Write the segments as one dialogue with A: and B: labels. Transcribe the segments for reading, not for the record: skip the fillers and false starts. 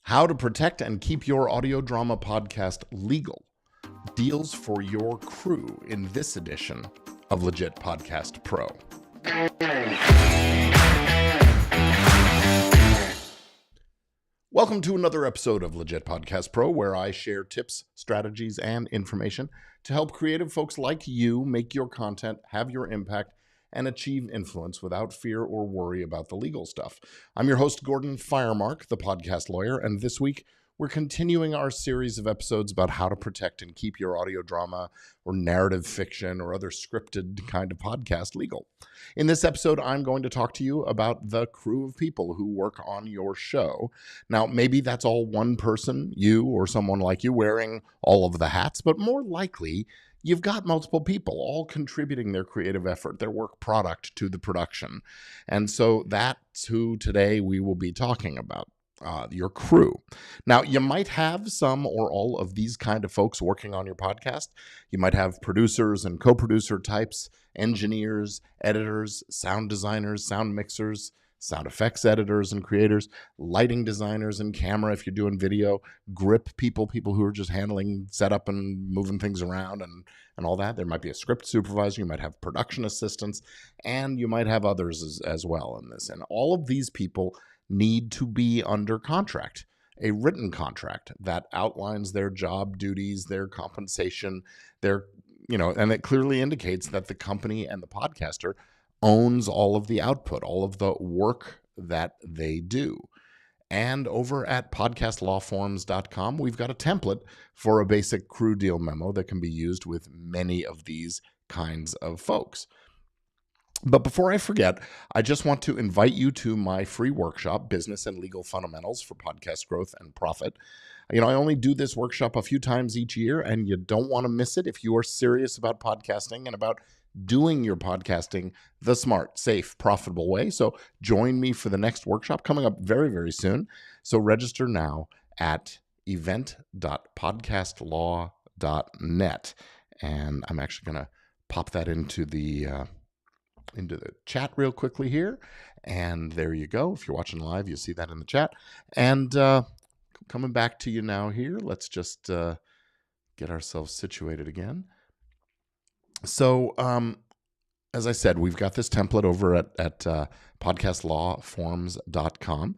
A: How to protect and keep your audio drama podcast legal. Deals for your crew in this edition of Legit Podcast Pro. Welcome to another episode of Legit Podcast Pro, where I share tips, strategies, and information to help creative folks like you make your content, have your impact, and achieve influence without fear or worry about the legal stuff. I'm your host, Gordon Firemark, the podcast lawyer, and this week we're continuing our series of episodes about how to protect and keep your audio drama or narrative fiction or other scripted kind of podcast legal. In this episode, I'm going to talk to you about the crew of people who work on your show. Now, maybe that's all one person, you or someone like you, wearing all of the hats, but more likely, you've got multiple people all contributing their creative effort, their work product to the production. And so that's who today we will be talking about, your crew. Now, you might have some or all of these kind of folks working on your podcast. You might have producers and co-producer types, engineers, editors, sound designers, sound mixers, sound effects editors and creators, lighting designers and camera if you're doing video, grip people who are just handling setup and moving things around and all that. There might be a script supervisor, you might have production assistants, and you might have others as well in this. And all of these people need to be under contract, a written contract that outlines their job duties, their compensation, and it clearly indicates that the company and the podcaster owns all of the output, all of the work that they do. And over at podcastlawforms.com, we've got a template for a basic crew deal memo that can be used with many of these kinds of folks. But before I forget, I just want to invite you to my free workshop, Business and Legal Fundamentals for Podcast Growth and Profit. I only do this workshop a few times each year, and you don't want to miss it if you are serious about podcasting and about doing your podcasting the smart, safe, profitable way. So join me for the next workshop coming up very, very soon. So register now at event.podcastlaw.net. And I'm actually going to pop that into the chat real quickly here. And there you go. If you're watching live, you'll see that in the chat. And coming back to you now here, let's just get ourselves situated again. So, as I said, we've got this template over at podcastlawforms.com,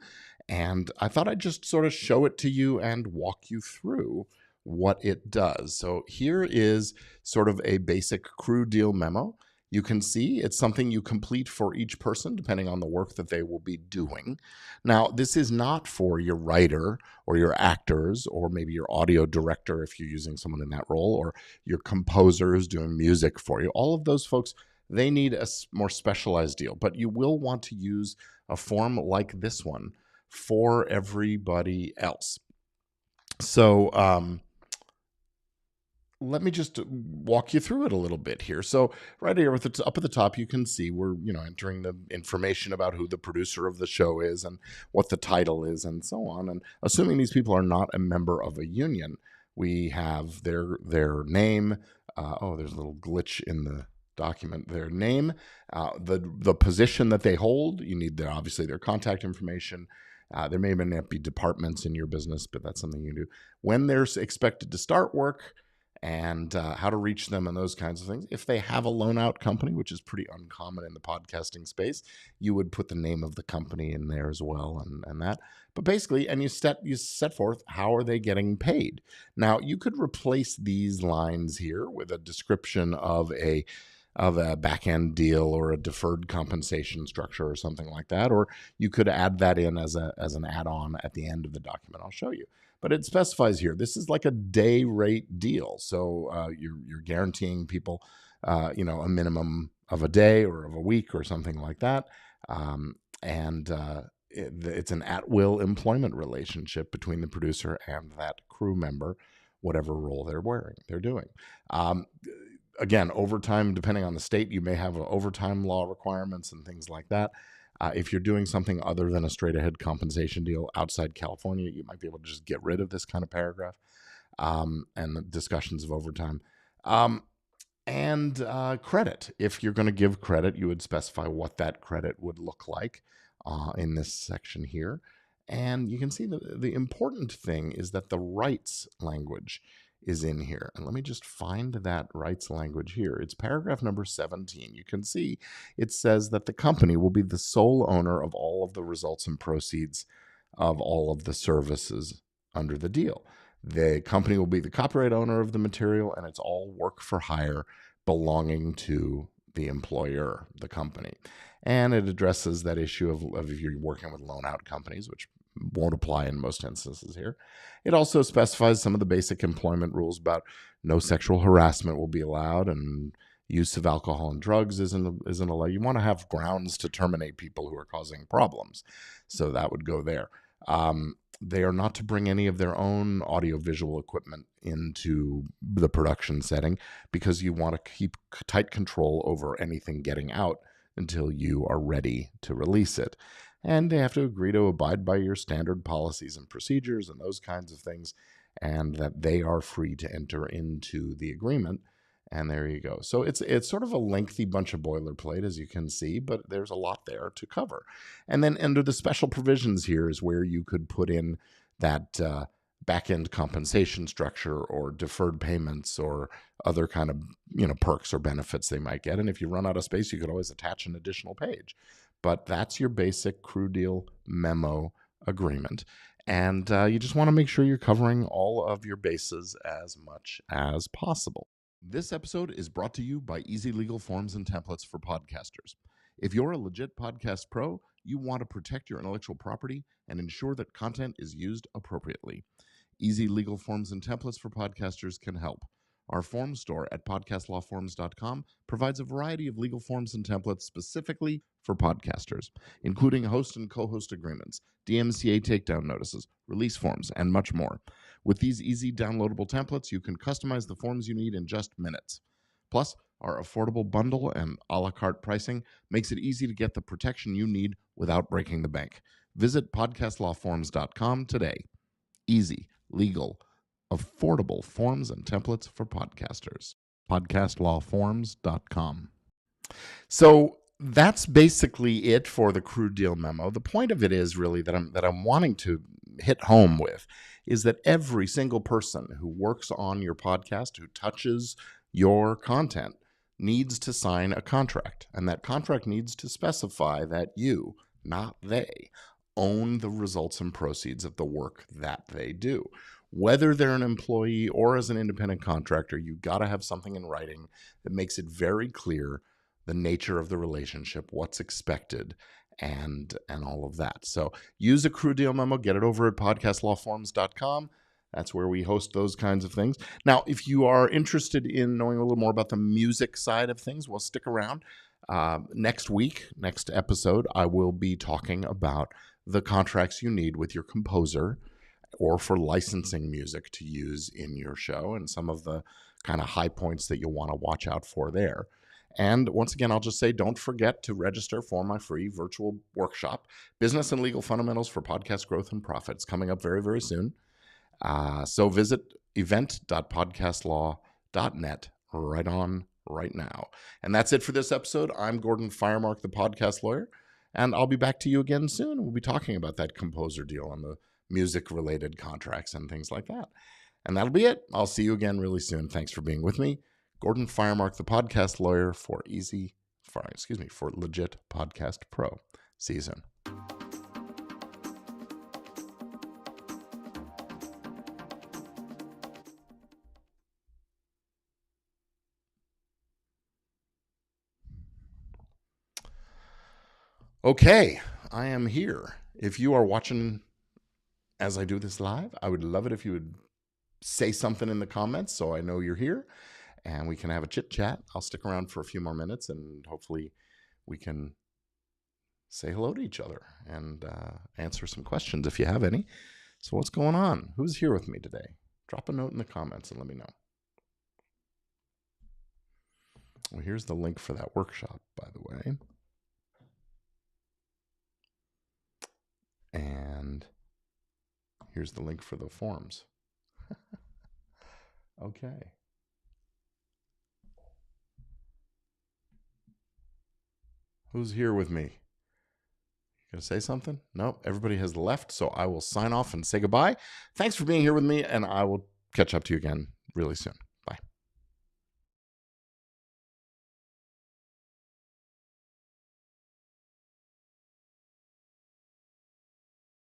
A: and I thought I'd just sort of show it to you and walk you through what it does. So here is sort of a basic crew deal memo. You can see it's something you complete for each person depending on the work that they will be doing. Now, this is not for your writer or your actors or maybe your audio director if you're using someone in that role, or your composer who's doing music for you. All of those folks, they need a more specialized deal, but you will want to use a form like this one for everybody else. So, let me just walk you through it a little bit here. So right here up at the top, you can see we're entering the information about who the producer of the show is and what the title is and so on. And assuming these people are not a member of a union, we have their name. There's a little glitch in the document. Their name, the position that they hold. You need obviously their contact information. There may not be departments in your business, but that's something you do. When they're expected to start work, and how to reach them and those kinds of things. If they have a loan out company, which is pretty uncommon in the podcasting space, you would put the name of the company in there as well and that. But basically, and you set forth how are they getting paid. Now, you could replace these lines here with a description of a back-end deal or a deferred compensation structure or something like that, or you could add that in as an add-on at the end of the document. I'll show you. But it specifies here, this is like a day rate deal. So you're guaranteeing people, a minimum of a day or of a week or something like that. It's an at-will employment relationship between the producer and that crew member, whatever role they're doing. Again, overtime, depending on the state, you may have overtime law requirements and things like that. If you're doing something other than a straight-ahead compensation deal outside California, you might be able to just get rid of this kind of paragraph and the discussions of overtime. Credit. If you're going to give credit, you would specify what that credit would look like in this section here. And you can see the important thing is that the rights language is in here. And let me just find that rights language here. It's paragraph number 17. You can see it says that the company will be the sole owner of all of the results and proceeds of all of the services under the deal. The company will be the copyright owner of the material, and it's all work for hire belonging to the employer, the company. And it addresses that issue of if you're working with loan out companies, which won't apply in most instances here. It also specifies some of the basic employment rules about no sexual harassment will be allowed, and use of alcohol and drugs isn't allowed. You want to have grounds to terminate people who are causing problems, so that would go there. They are not to bring any of their own audiovisual equipment into the production setting because you want to keep tight control over anything getting out until you are ready to release it. And they have to agree to abide by your standard policies and procedures and those kinds of things, and that they are free to enter into the agreement. And there you go. So it's sort of a lengthy bunch of boilerplate, as you can see, but there's a lot there to cover. And then under the special provisions here is where you could put in that back-end compensation structure or deferred payments or other kind of perks or benefits they might get. And if you run out of space, you could always attach an additional page. But that's your basic crew deal memo agreement. And you just want to make sure you're covering all of your bases as much as possible. This episode is brought to you by Easy Legal Forms and Templates for Podcasters. If you're a legit podcast pro, you want to protect your intellectual property and ensure that content is used appropriately. Easy Legal Forms and Templates for Podcasters can help. Our form store at podcastlawforms.com provides a variety of legal forms and templates specifically for podcasters, including host and co-host agreements, DMCA takedown notices, release forms, and much more. With these easy downloadable templates, you can customize the forms you need in just minutes. Plus, our affordable bundle and a la carte pricing makes it easy to get the protection you need without breaking the bank. Visit podcastlawforms.com today. Easy, legal, affordable forms and templates for podcasters. Podcastlawforms.com. So that's basically it for the crude deal memo. The point of it is really that I'm wanting to hit home with is that every single person who works on your podcast, who touches your content, needs to sign a contract. And that contract needs to specify that you, not they, own the results and proceeds of the work that they do. Whether they're an employee or as an independent contractor, you've got to have something in writing that makes it very clear the nature of the relationship, what's expected, and all of that. So use a crew deal memo, get it over at podcastlawforms.com. That's where we host those kinds of things. Now, if you are interested in knowing a little more about the music side of things, well, stick around. Next episode, I will be talking about the contracts you need with your composer or for licensing music to use in your show and some of the kind of high points that you'll want to watch out for there. And once again, I'll just say, don't forget to register for my free virtual workshop, Business and Legal Fundamentals for Podcast Growth and Profit. It's coming up very, very soon. So visit event.podcastlaw.net right now. And that's it for this episode. I'm Gordon Firemark, the podcast lawyer, and I'll be back to you again soon. We'll be talking about that composer deal and the music-related contracts and things like that. And that'll be it. I'll see you again really soon. Thanks for being with me. Gordon Firemark, the podcast lawyer for Legit Podcast Pro. See you soon. Okay, I am here. If you are watching as I do this live, I would love it if you would say something in the comments so I know you're here and we can have a chit chat. I'll stick around for a few more minutes and hopefully we can say hello to each other and answer some questions if you have any. So what's going on? Who's here with me today? Drop a note in the comments and let me know. Well, here's the link for that workshop, by the way. And here's the link for the forms. Okay. Who's here with me? Gonna say something? No, everybody has left, so I will sign off and say goodbye. Thanks for being here with me, and I will catch up to you again really soon.